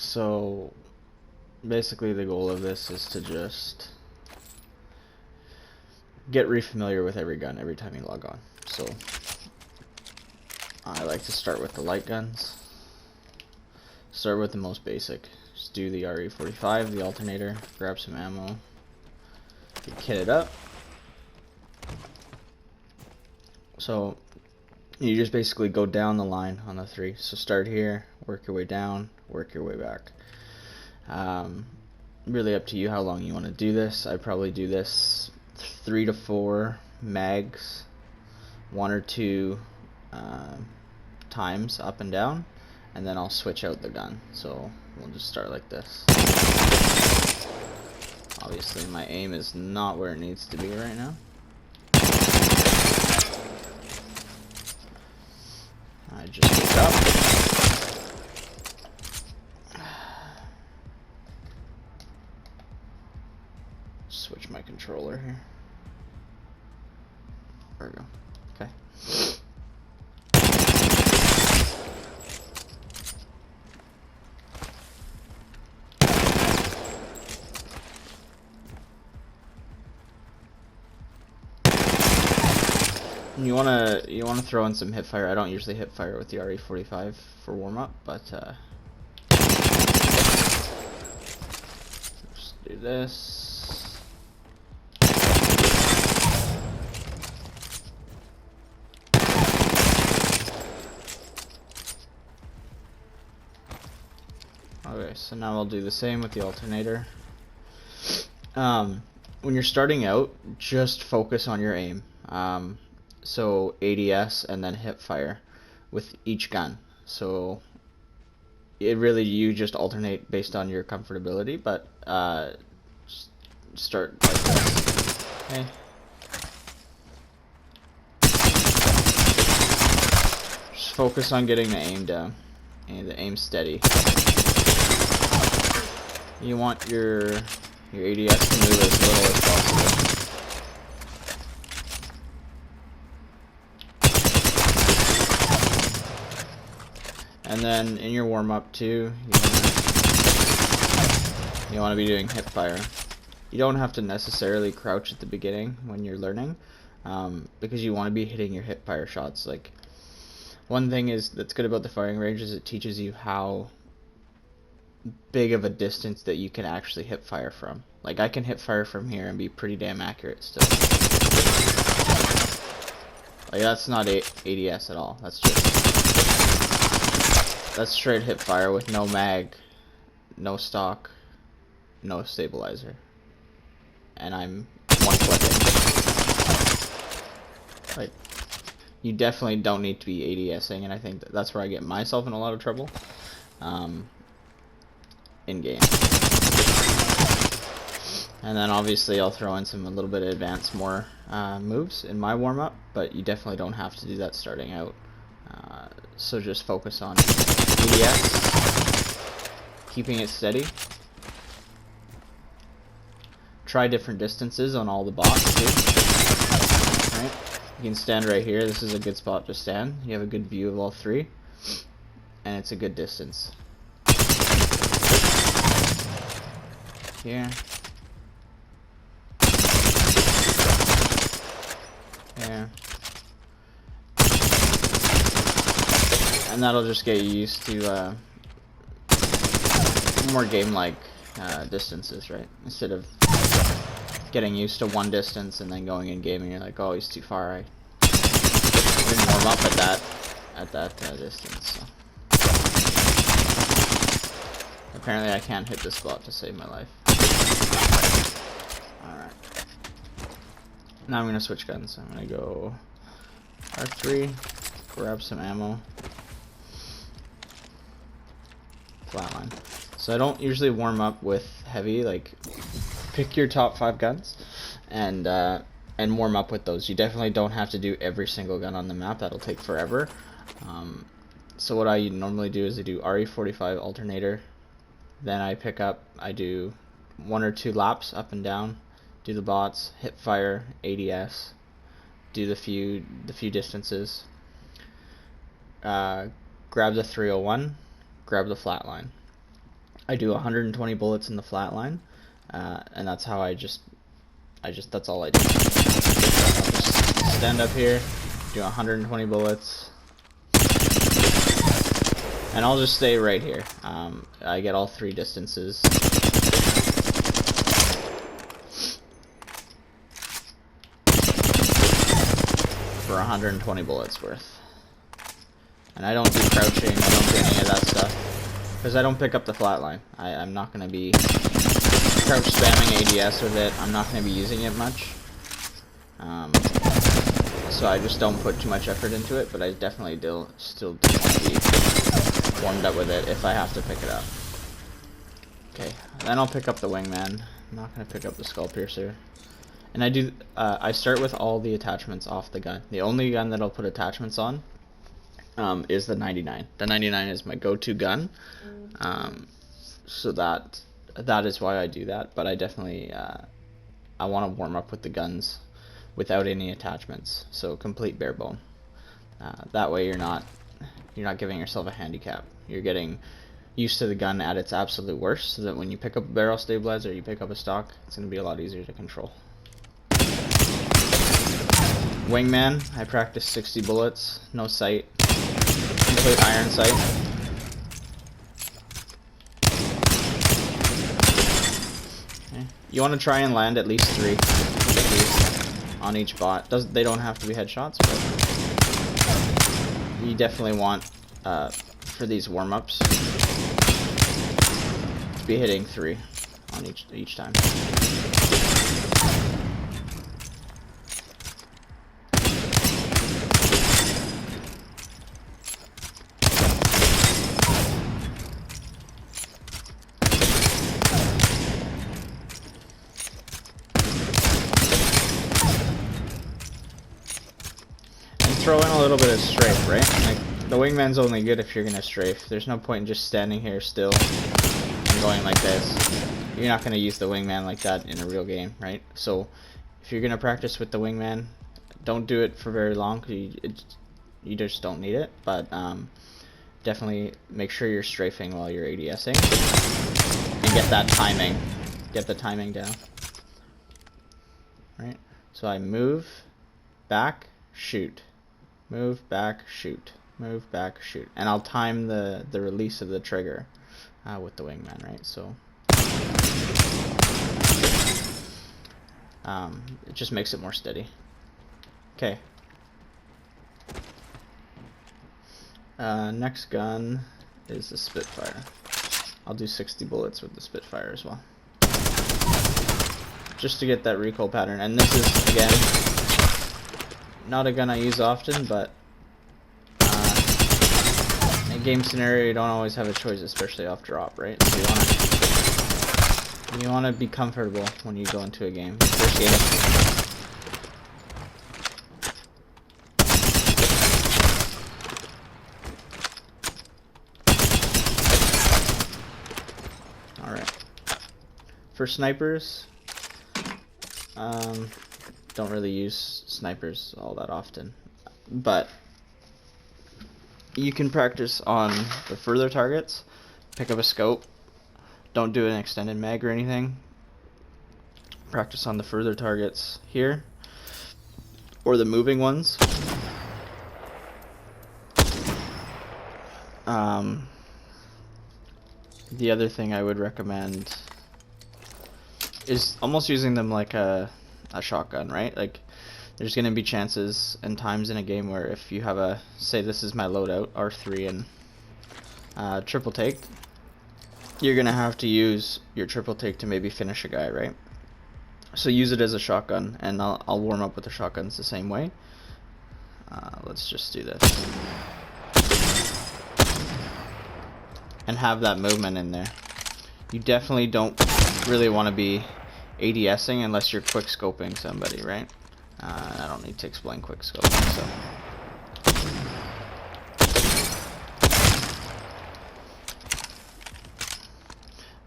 So basically the goal of this is to just get re-familiar with every gun every time you log on. So I like to start with the light guns. Start with the most basic. Just do the RE45, the alternator, grab some ammo, get kitted up. So you just basically go down the line on the three. So start here, work your way down, work your way back. Really up to you how long you want to do this. I probably do this 3 to 4 mags, 1 or 2 times up and down, and then I'll switch out the gun. So we'll just start like this. Obviously my aim is not where it needs to be right now. I just pick up. Switch my controller here. There we go. Okay. You wanna throw in some hip fire. I don't usually hip fire with the RE45 for warm up, but just do this. Okay, so now I'll do the same with the alternator. When you're starting out, just focus on your aim. So ADS and then hip fire with each gun. So you just alternate based on your comfortability, but start like this. Okay. Just focus on getting the aim down and the aim steady. You want your ADS to move as little as possible. And then in your warm-up too, you want to be doing hip fire. You don't have to necessarily crouch at the beginning when you're learning, because you want to be hitting your hip fire shots. Like, one thing that's good about the firing range is it teaches you how big of a distance that you can actually hip fire from. Like, I can hip fire from here and be pretty damn accurate still. Like, that's not ADS at all. That's straight hip fire with no mag, no stock, no stabilizer, and I'm one clicking. Like, you definitely don't need to be ADSing, and I think that's where I get myself in a lot of trouble in game. And then obviously I'll throw in a little bit of advanced more moves in my warm-up, but you definitely don't have to do that starting out. So just focus on ADS, keeping it steady. Try different distances on all the bots too. Right? You can stand right here. This is a good spot to stand. You have a good view of all three, and it's a good distance. Here. There. And that'll just get you used to more game-like distances, right? Instead of getting used to one distance and then going in game and you're like, oh, he's too far. I didn't warm up at that distance. So. Apparently I can't hit this spot to save my life. Alright. Now I'm going to switch guns. I'm going to go R3, grab some ammo, flatline. So I don't usually warm up with heavy. Like, pick your top 5 guns and warm up with those. You definitely don't have to do every single gun on the map. That'll take forever. So what I normally do is I do RE45 alternator, then I do 1 or 2 laps up and down, do the bots, hip fire, ADS, do the few distances, grab the 301, grab the flatline. I do 120 bullets in the flat line, and that's how that's all I do. I'll just stand up here, do 120 bullets, and I'll just stay right here. I get all 3 distances. For 120 bullets worth. And I don't do crouching, I don't do any of that stuff, because I don't pick up the flatline. I'm not going to be crouch spamming ADS with it. I'm not going to be using it much. So I just don't put too much effort into it, but I definitely still do want to be warmed up with it if I have to pick it up. Okay, then I'll pick up the wingman. I'm not going to pick up the skull piercer. And I start with all the attachments off the gun. The only gun that I'll put attachments on is the 99. The 99 is my go-to gun. So that is why I do that. But I definitely, I want to warm up with the guns without any attachments. So complete bare bone. That way you're not giving yourself a handicap. You're getting used to the gun at its absolute worst, so that when you pick up a barrel stabilizer or you pick up a stock, it's going to be a lot easier to control. Wingman, I practice 60 bullets, no sight, complete iron sight. Okay. You want to try and land at least 3 at least, on each bot. They don't have to be headshots, but you definitely want, for these warm-ups, to be hitting 3 on each time. Throw in a little bit of strafe, right? Like, the wingman's only good if you're gonna strafe. There's no point in just standing here still and going like this. You're not gonna use the wingman like that in a real game, right? So if you're gonna practice with the wingman, don't do it for very long, because you just don't need it. But definitely make sure you're strafing while you're ADSing and get that timing. Get the timing down. Right? So I move, back, shoot. Move, back, shoot. Move, back, shoot. And I'll time the release of the trigger with the wingman, right? So it just makes it more steady. Okay. Next gun is the Spitfire. I'll do 60 bullets with the Spitfire as well, just to get that recoil pattern. And this is, again, not a gun I use often, but in a game scenario you don't always have a choice, especially off drop, right? So you want to be comfortable when you go into a game. First game. All right. For snipers, don't really use snipers all that often, but you can practice on the further targets. Pick up a scope. Don't do an extended mag or anything. Practice on the further targets here, or the moving ones. The other thing I would recommend is almost using them like a shotgun, right? Like, there's going to be chances and times in a game where if you have a, say this is my loadout, R3 and triple take, you're going to have to use your triple take to maybe finish a guy, right? So use it as a shotgun, and I'll warm up with the shotguns the same way. Let's just do this. And have that movement in there. You definitely don't really want to be ADSing unless you're quick scoping somebody, right? I don't need to explain quick scoping, so.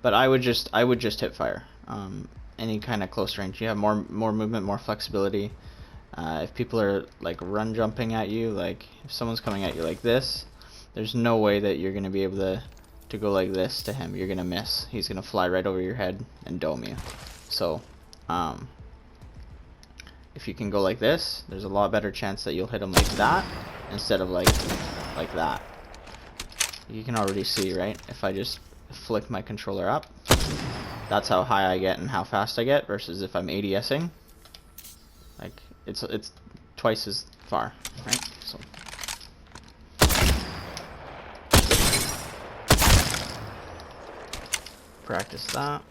But I would just hip fire. Any kind of close range. You have more movement, more flexibility. If people are like run jumping at you, like if someone's coming at you like this, there's no way that you're going to be able to to go like this to him, you're gonna miss. He's gonna fly right over your head and dome you. So if you can go like this, there's a lot better chance that you'll hit him like that instead of like that. You can already see, right? If I just flick my controller up, that's how high I get and how fast I get, versus if I'm ADSing, like it's twice as far, right? So practice that.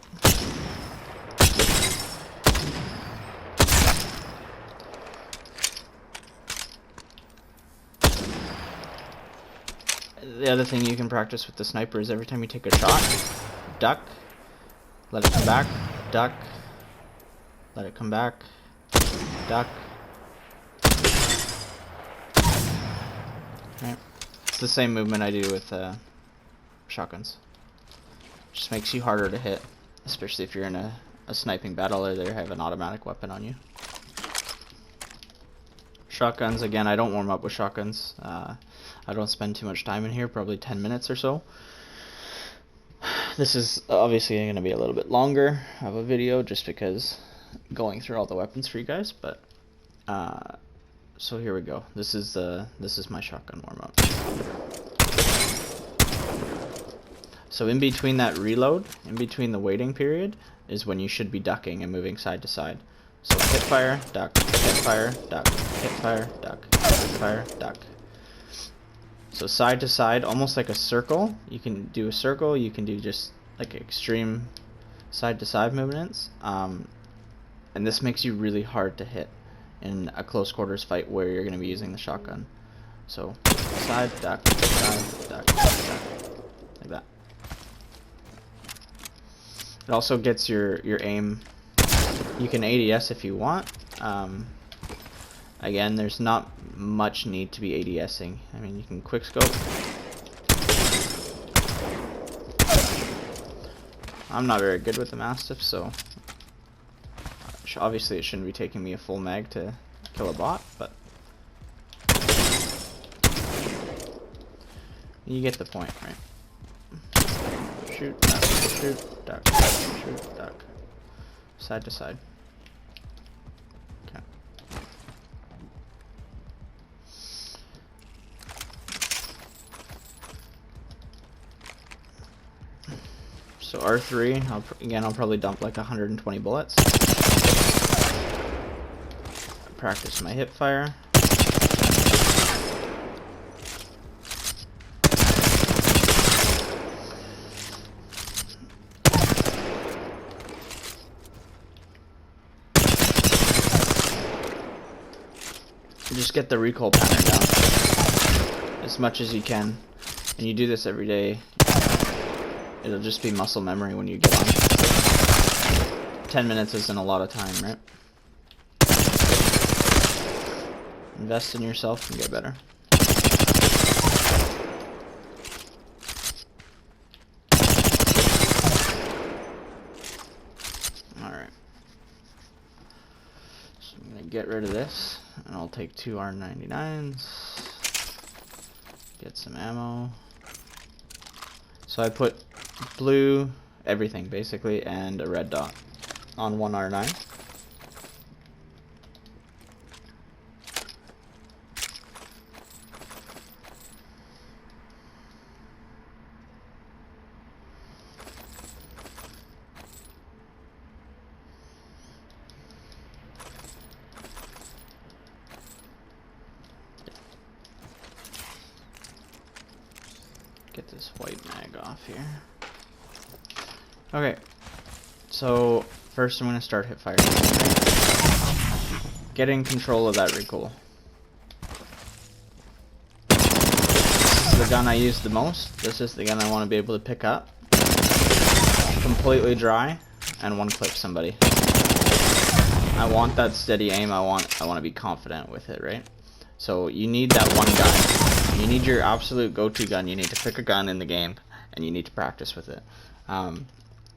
The other thing you can practice with the sniper is every time you take a shot, duck, let it come back, duck, let it come back, duck. Right. It's the same movement I do with shotguns. Just makes you harder to hit, especially if you're in a sniping battle or they have an automatic weapon on you. Shotguns, again, I don't warm up with shotguns. I don't spend too much time in here, probably 10 minutes or so. This is obviously going to be a little bit longer of a video just because going through all the weapons for you guys, but so here we go. This is my shotgun warm up. So in between that reload, in between the waiting period, is when you should be ducking and moving side to side. So hip fire, duck, hip fire, duck, hip fire, duck, hip fire, duck. So side to side, almost like a circle. You can do a circle, you can do just like extreme side to side movements. And this makes you really hard to hit in a close quarters fight where you're going to be using the shotgun. So side, duck, like that. It also gets your aim. You can ADS if you want. Again, there's not much need to be ADSing. I mean, you can quick scope. I'm not very good with the Mastiff, so obviously it shouldn't be taking me a full mag to kill a bot, but you get the point, right? Shoot, duck, shoot, duck, shoot, duck. Side to side. Okay. So R3, I'll probably dump like 120 bullets. Practice my hip fire. Just get the recoil pattern down as much as you can, and you do this every day. It'll just be muscle memory when you get on. 10 minutes isn't a lot of time, right? Invest in yourself and get better. Alright. So I'm going to get rid of this, and I'll take 2 R99s. Get some ammo. So I put blue, everything basically, and a red dot on 1 R9. Get this white mag off here. Okay, so first I'm going to start hip fire. Getting control of that recoil. This is the gun I use the most. This is the gun I want to be able to pick up, completely dry, and one clip somebody. I want that steady aim. I want to be confident with it, right? So you need that one gun. You need your absolute go-to gun. You need to pick a gun in the game, and you need to practice with it.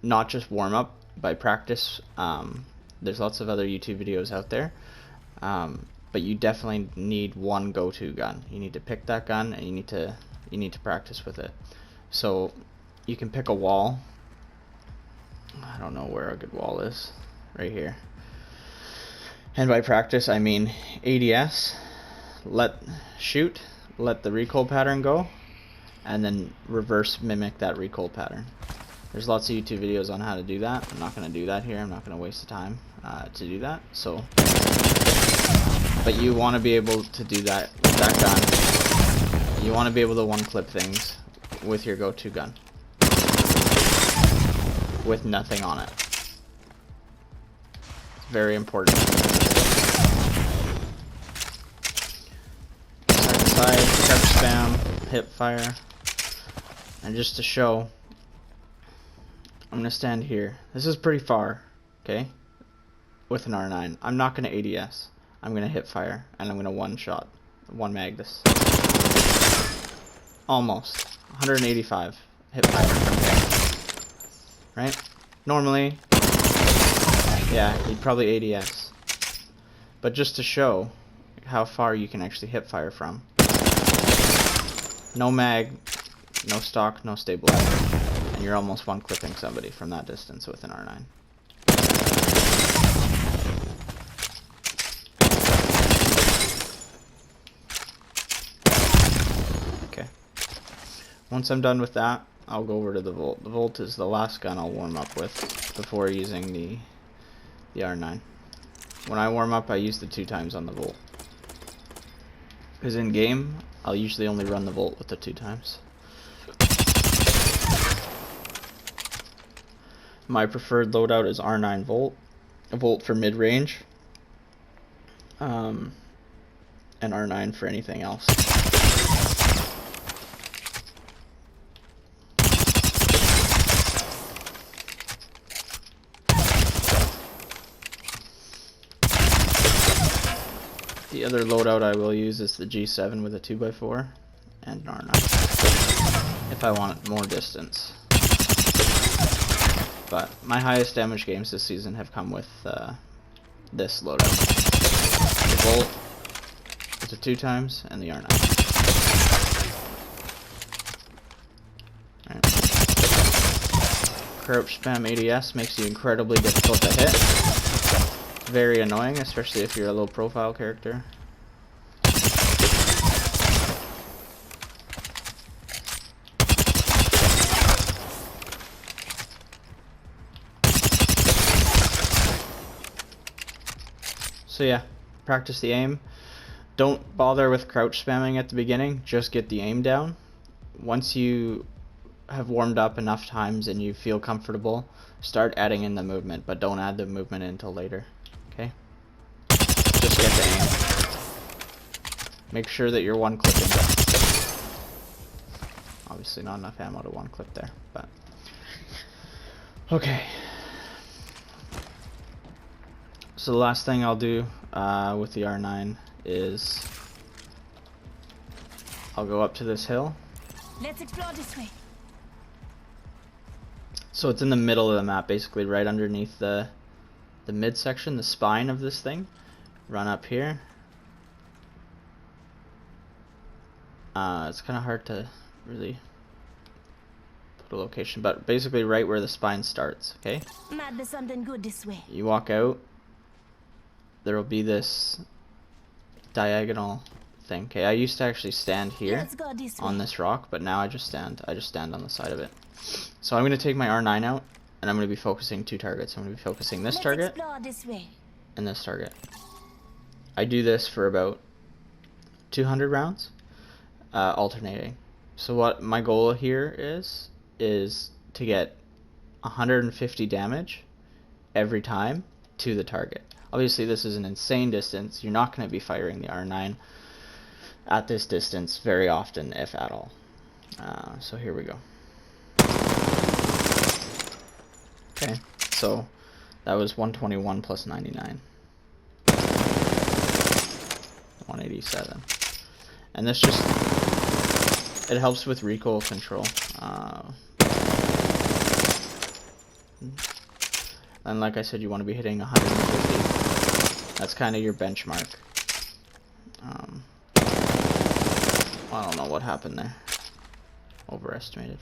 Not just warm up by practice. There's lots of other YouTube videos out there, but you definitely need one go-to gun. You need to pick that gun, and you need to practice with it. So you can pick a wall. I don't know where a good wall is. Right here. And by practice, I mean ADS, shoot, let the recoil pattern go, and then reverse mimic that recoil pattern. There's lots of YouTube videos on how to do that. I'm not going to do that here. I'm not going to waste the time to do that. So, but you want to be able to do that with that gun. You want to be able to one-clip things with your go-to gun, with nothing on it. It's very important. Side, crouch spam, hip fire, and just to show, I'm gonna stand here. This is pretty far, okay? With an R9, I'm not gonna ADS. I'm gonna hip fire, and I'm gonna one mag this. Almost 185 hip fire. Right? Normally, yeah, you'd probably ADS, but just to show how far you can actually hip fire from. No mag, no stock, no stabilizer, and you're almost one-clipping somebody from that distance with an R9. Okay. Once I'm done with that, I'll go over to the Volt. The Volt is the last gun I'll warm up with before using the R9. When I warm up, I use the 2 times on the Volt. Because in game, I'll usually only run the Volt with the 2 times. My preferred loadout is R9 Volt, a Volt for mid-range, and R9 for anything else. The other loadout I will use is the G7 with a 2x4 and an R9 if I want more distance. But my highest damage games this season have come with this loadout. The Volt with the 2 times and the R9. Right. Crouch spam ADS makes you incredibly difficult to hit. Very annoying, especially if you're a low profile character. So yeah, practice the aim. Don't bother with crouch spamming at the beginning, just get the aim down. Once you have warmed up enough times and you feel comfortable, start adding in the movement, but don't add the movement until later. Okay? Just get the aim. Make sure that you're one-clipping. Obviously not enough ammo to one-clip there, but... Okay. So the last thing I'll do with the R9 is... I'll go up to this hill. Let's explore this way. So it's in the middle of the map, basically right underneath the midsection, the spine of this thing. Run up here. It's kind of hard to really put a location, but basically right where the spine starts, okay? Might be something good this way. You walk out, there will be this diagonal thing. Okay, I used to actually stand here on this rock, but now I just stand on the side of it. So I'm going to take my R9 out, and I'm going to be focusing 2 targets. I'm going to be focusing this target and this target. I do this for about 200 rounds, alternating. So what my goal here is to get 150 damage every time to the target. Obviously this is an insane distance. You're not going to be firing the R9 at this distance very often, if at all. So here we go. Okay, so that was 121 plus 99. 187. And this just, it helps with recoil control. And like I said, you want to be hitting 150. That's kind of your benchmark. I don't know what happened there. Overestimated.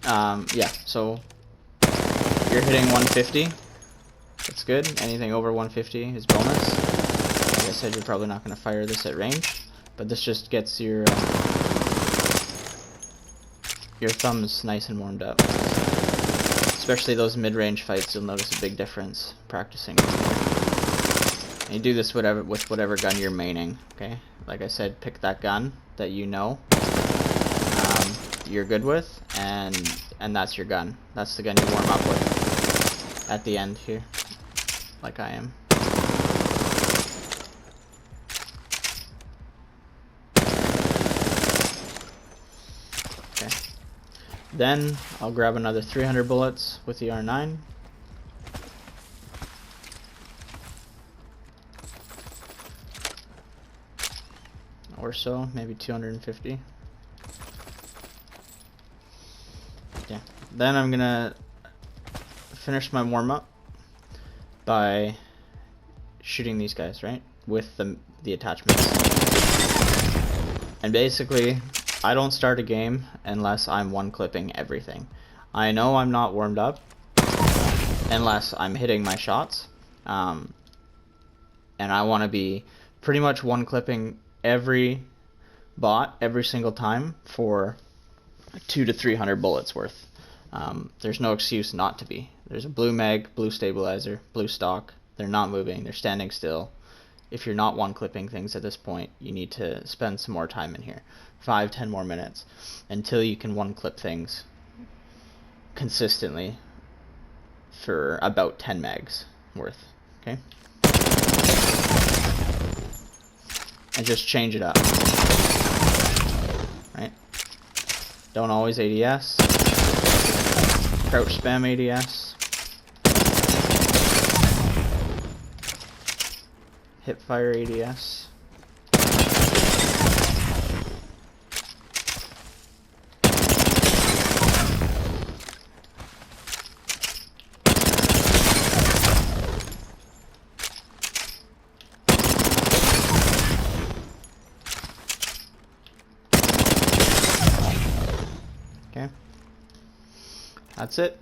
Yeah, so you're hitting 150. That's good. Anything over 150 is bonus. Like I said, you're probably not going to fire this at range, but this just gets your thumbs nice and warmed up. Especially those mid-range fights, you'll notice a big difference practicing. And you do this with whatever gun you're maining. Okay, like I said, pick that gun that you know you're good with, and that's your gun. That's the gun you warm up with at the end here, like I am. Okay. Then I'll grab another 300 bullets with the R9. Or so, maybe 250. Yeah. Then I'm gonna finish my warm-up by shooting these guys, right? With the attachments. And basically, I don't start a game unless I'm one-clipping everything. I know I'm not warmed up unless I'm hitting my shots. And I want to be pretty much one-clipping every bot every single time for 200 to 300 bullets worth. There's no excuse not to be. There's a blue mag, blue stabilizer, blue stock. They're not moving. They're standing still. If you're not one-clipping things at this point, you need to spend some more time in here. 5-10 more minutes until you can one-clip things consistently for about 10 mags worth. Okay? And just change it up. Right? Don't always ADS. Crouch spam ADS. Hip fire ADS. Okay. That's it.